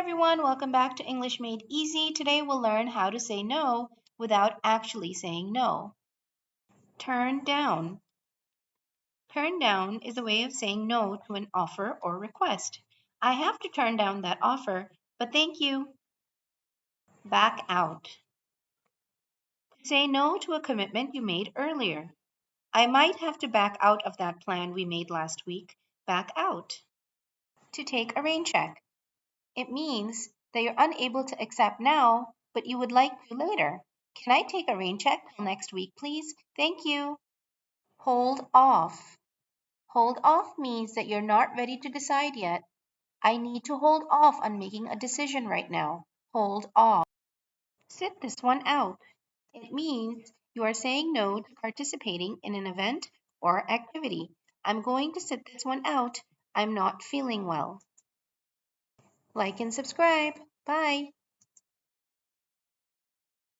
everyone, welcome back to English Made Easy. Today we'll learn how to say no without actually saying no. Turn down. Turn down is a way of saying no to an offer or request. I have to turn down that offer, but thank you. Back out. Say no to a commitment you made earlier. I might have to back out of that plan we made last week. Back out. To take a rain check. It means that you're unable to accept now, but you would like to later. Can I take a rain check till next week, please? Thank you. Hold off. Hold off means that you're not ready to decide yet. I need to hold off on making a decision right now. Hold off. Sit this one out. It means you are saying no to participating in an event or activity. I'm going to sit this one out. I'm not feeling well. Like and subscribe. Bye.